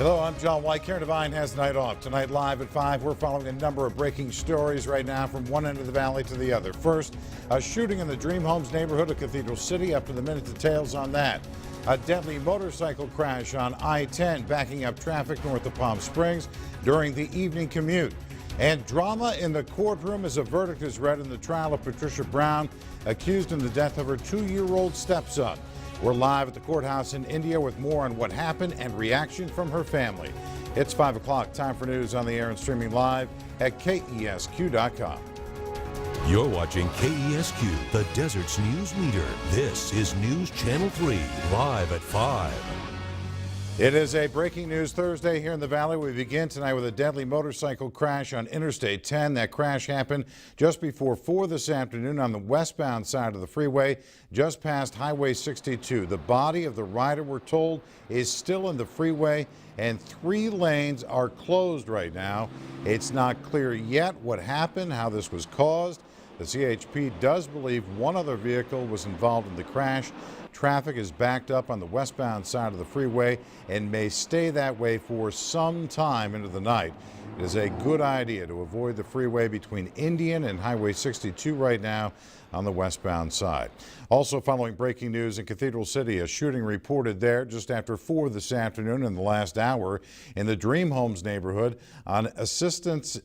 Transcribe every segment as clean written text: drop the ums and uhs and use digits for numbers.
Hello, I'm John White. Karen Devine has the night off. Tonight live at 5, we're following a number of breaking stories right now from one end of the valley to the other. First, a shooting in the Dream Homes neighborhood of Cathedral City. Up to the minute details on that. A deadly motorcycle crash on I-10 backing up traffic north of Palm Springs during the evening commute. And drama in the courtroom as a verdict is read in the trial of Patricia Browns, accused in the death of her 2-year-old stepson. We're live at the courthouse in India with more on what happened and reaction from her family. It's 5 o'clock. Time for news on the air and streaming live at KESQ.com. You're watching KESQ, the desert's news leader. This is News Channel 3, live at 5. It is a breaking news Thursday here in the Valley. We begin tonight with a deadly motorcycle crash on Interstate 10. That crash happened just before 4 this afternoon on the westbound side of the freeway, just past Highway 62. The body of the rider, we're told, is still in the freeway, and 3 lanes are closed right now. It's not clear yet what happened, how this was caused. The CHP does believe one other vehicle was involved in the crash. Traffic is backed up on the westbound side of the freeway and may stay that way for some time into the night. It is a good idea to avoid the freeway between Indian and Highway 62 right now on the westbound side. Also following breaking news in Cathedral City, a shooting reported there just after 4 this afternoon in the last hour in the Dream Homes neighborhood on Assistencia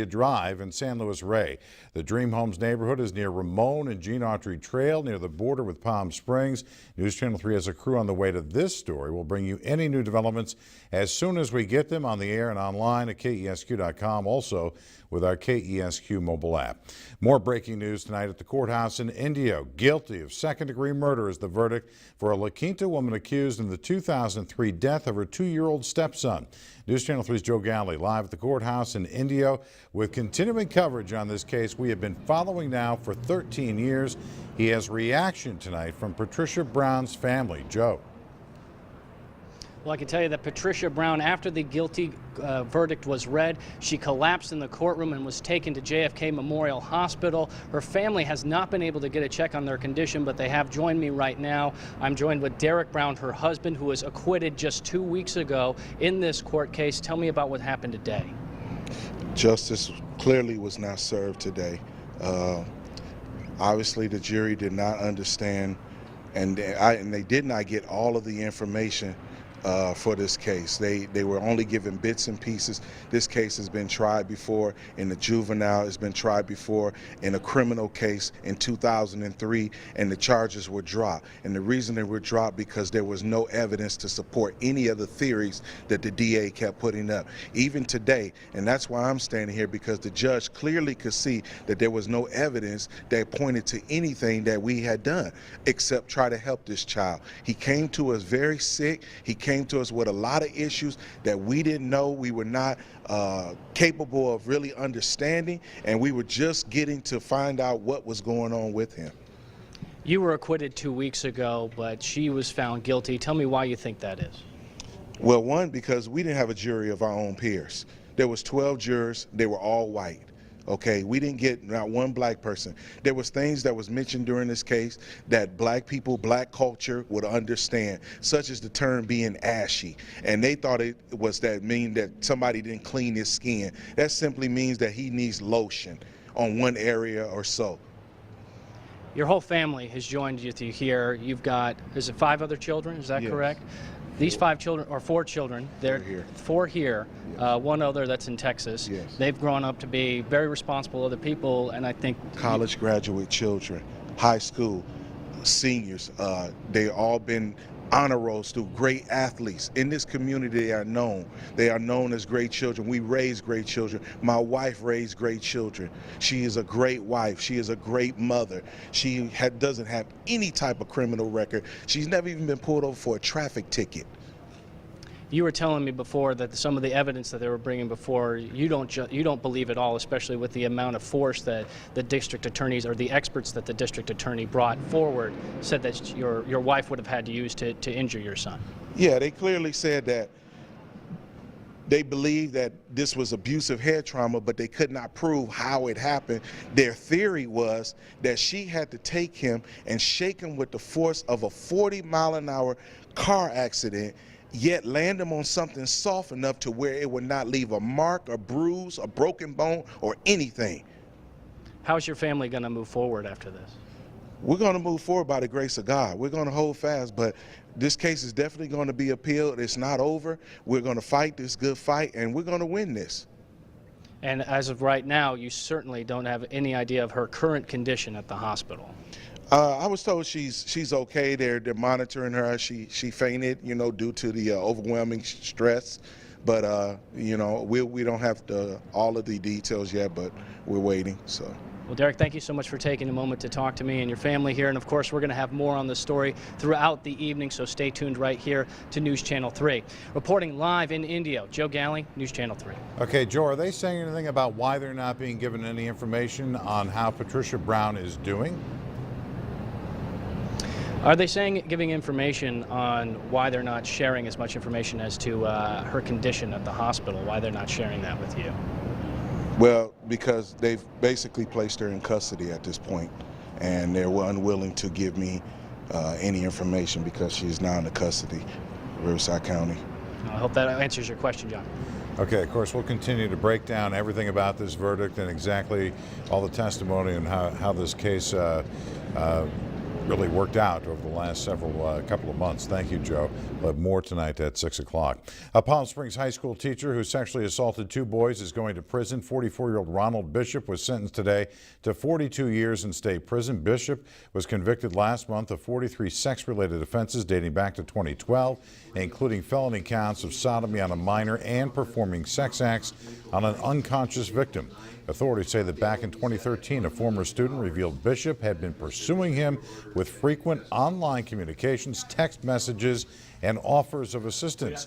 Drive in San Luis Rey. The Dream Homes neighborhood is near Ramon and Gene Autry Trail near the border with Palm Springs. News Channel 3 has a crew on the way to this story. We'll bring you any new developments as soon as we get them on the air and online at KESQ.com, also with our KESQ mobile app. More breaking news tonight at the courthouse in Indio. Guilty of second-degree murder is the verdict for a La Quinta woman accused in the 2003 death of her 2-year-old stepson. News Channel 3's Joe Galley live at the courthouse in Indio with continuing coverage on this case we have been following now for 13 years. He has reaction tonight from Patricia Browns' family. Joe. Well, I can tell you that Patricia Brown, after the guilty verdict was read, she collapsed in the courtroom and was taken to JFK Memorial Hospital. Her family has not been able to get a check on their condition, but they have joined me right now. I'm joined with Derek Brown, her husband, who was acquitted just 2 weeks ago in this court case. Tell me about what happened today. Justice clearly was not served today. Obviously, the jury did not understand, and they did not get all of the information for this case. They were only given bits and pieces. This case has been tried before in the juvenile, it's been tried before in a criminal case in 2003, and the charges were dropped. And the reason they were dropped because there was no evidence to support any of the theories that the DA kept putting up. Even today, and that's why I'm standing here, because the judge clearly could see that there was no evidence that pointed to anything that we had done except try to help this child. He came to us very sick. He came to us with a lot of issues that we didn't know, we were not capable of really understanding, and we were just getting to find out what was going on with him. You were acquitted 2 weeks ago, but she was found guilty. Tell me why you think that is. Well, one, because we didn't have a jury of our own peers. There was 12 jurors, they were all white. Okay, we didn't get not one black person. There was things that was mentioned during this case that black people, black culture would understand, such as the term being ashy. And they thought it was that mean that somebody didn't clean his skin. That simply means that he needs lotion on one area or so. Your whole family has joined you here. You've got, is it 5 other children? Is that correct? These 5 children, or 4 children, they're here. 4 here, yes. 1 other that's in Texas. Yes. They've grown up to be very responsible other people, and I think college graduate children, high school seniors, they all been honor rolls through great athletes. In this community, they are known. They are known as great children. We raise great children. My wife raised great children. She is a great wife. She is a great mother. She doesn't have any type of criminal record. She's never even been pulled over for a traffic ticket. You were telling me before that some of the evidence that they were bringing before, you don't believe at all, especially with the amount of force that the district attorneys or the experts that the district attorney brought forward said that your wife would have had to use to injure your son. Yeah, they clearly said that they believed that this was abusive head trauma, but they could not prove how it happened. Their theory was that she had to take him and shake him with the force of a 40-mile-an-hour car accident yet land them on something soft enough to where it would not leave a mark, a bruise, a broken bone, or anything. How's your family going to move forward after this? We're going to move forward by the grace of God. We're going to hold fast, but this case is definitely going to be appealed. It's not over. We're going to fight this good fight, and we're going to win this. And as of right now, you certainly don't have any idea of her current condition at the hospital. I was told she's okay. They're monitoring her. She fainted, due to the overwhelming stress. But we don't have all of the details yet, but we're waiting. So. Well, Derek, thank you so much for taking a moment to talk to me and your family here. And of course, we're going to have more on the story throughout the evening, so stay tuned right here to News Channel 3. Reporting live in Indio, Joe Galley, News Channel 3. Okay, Joe, are they saying anything about why they're not being given any information on how Patricia Brown is doing? Are they giving information on why they're not sharing as much information as to her condition at the hospital, why they're not sharing that with you? Well, because they've basically placed her in custody at this point, and they're unwilling to give me any information because she's now in the custody of Riverside County. I hope that answers your question, John. Okay, of course, we'll continue to break down everything about this verdict and exactly all the testimony and how this case really worked out over the last couple of months. Thank you, Joe. We'll have more tonight at 6 o'clock. A Palm Springs high school teacher who sexually assaulted 2 boys is going to prison. 44-year-old Ronald Bishop was sentenced today to 42 years in state prison. Bishop was convicted last month of 43 sex-related offenses dating back to 2012, including felony counts of sodomy on a minor and performing sex acts on an unconscious victim. Authorities say that back in 2013, a former student revealed Bishop had been pursuing him with frequent online communications, text messages, and offers of assistance.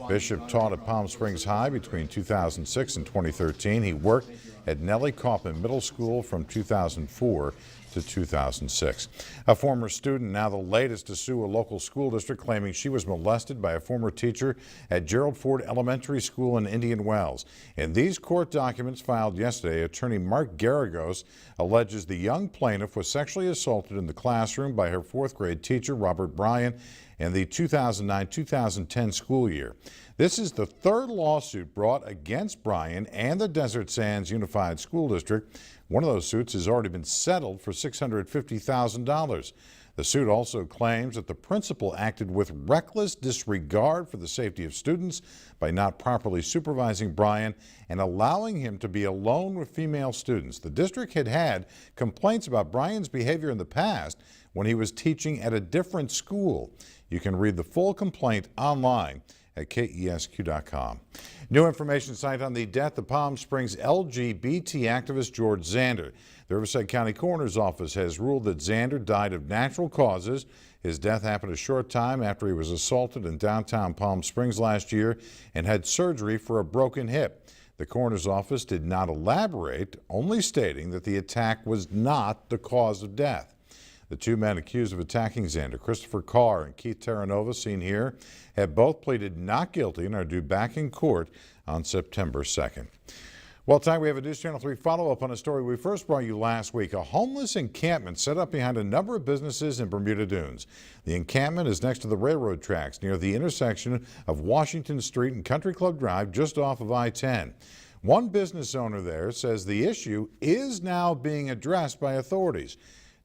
Bishop taught at Palm Springs High between 2006 and 2013. He worked at Nellie Kaufman Middle School from 2004 to 2006. A former student, now the latest to sue a local school district, claiming she was molested by a former teacher at Gerald Ford Elementary School in Indian Wells. In these court documents filed yesterday, attorney Mark Garagos alleges the young plaintiff was sexually assaulted in the classroom by her 4th grade teacher, Robert Bryan, in the 2009-2010 school year. This is the 3rd lawsuit brought against Bryan and the Desert Sands Unified School District. One of those suits has already been settled for $650,000. The suit also claims that the principal acted with reckless disregard for the safety of students by not properly supervising Bryan and allowing him to be alone with female students. The district had had complaints about Bryan's behavior in the past when he was teaching at a different school. You can read the full complaint online at KESQ.com. New information tonight on the death of Palm Springs LGBT activist George Zander. The Riverside County Coroner's Office has ruled that Zander died of natural causes. His death happened a short time after he was assaulted in downtown Palm Springs last year and had surgery for a broken hip. The Coroner's Office did not elaborate, only stating that the attack was not the cause of death. The 2 men accused of attacking Zander, Christopher Carr and Keith Terranova, seen here, have both pleaded not guilty and are due back in court on September 2nd. Well, tonight we have a News Channel 3 follow-up on a story we first brought you last week. A homeless encampment set up behind a number of businesses in Bermuda Dunes. The encampment is next to the railroad tracks near the intersection of Washington Street and Country Club Drive, just off of I-10. One business owner there says the issue is now being addressed by authorities.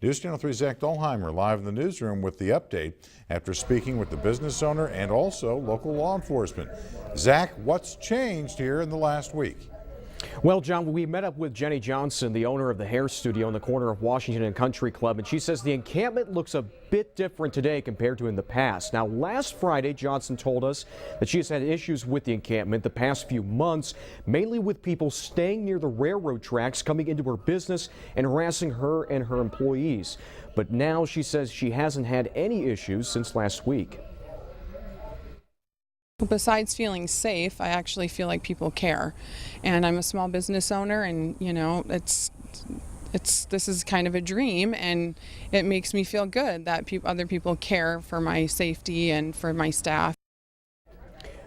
News Channel 3's Zach Dolheimer live in the newsroom with the update after speaking with the business owner and also local law enforcement. Zach, what's changed here in the last week? Well, John, we met up with Jenny Johnson, the owner of the hair studio in the corner of Washington and Country Club, and she says the encampment looks a bit different today compared to in the past. Now, last Friday, Johnson told us that she has had issues with the encampment the past few months, mainly with people staying near the railroad tracks, coming into her business and harassing her and her employees. But now she says she hasn't had any issues since last week. Besides feeling safe, I actually feel like people care, and I'm a small business owner, and this is kind of a dream, and it makes me feel good that other people care for my safety and for my staff.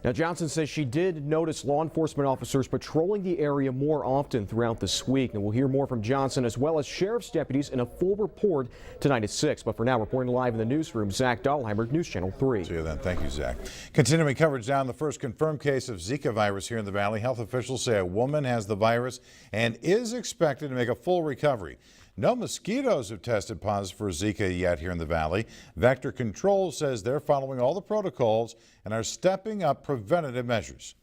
Now, Johnson says she did notice law enforcement officers patrolling the area more often throughout this week. And we'll hear more from Johnson as well as sheriff's deputies in a full report tonight at 6. But for now, reporting live in the newsroom, Zach Dahlheimer, News Channel 3. See you then. Thank you, Zach. Continuing coverage now on the first confirmed case of Zika virus here in the Valley. Health officials say a woman has the virus and is expected to make a full recovery. No mosquitoes have tested positive for Zika yet here in the Valley. Vector Control says they're following all the protocols and are stepping up preventative measures.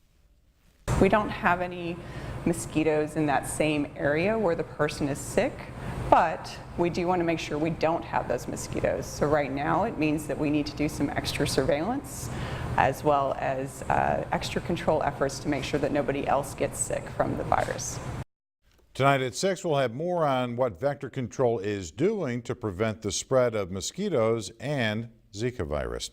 We don't have any mosquitoes in that same area where the person is sick, but we do want to make sure we don't have those mosquitoes. So right now it means that we need to do some extra surveillance as well as extra control efforts to make sure that nobody else gets sick from the virus. Tonight at 6, we'll have more on what Vector Control is doing to prevent the spread of mosquitoes and Zika virus.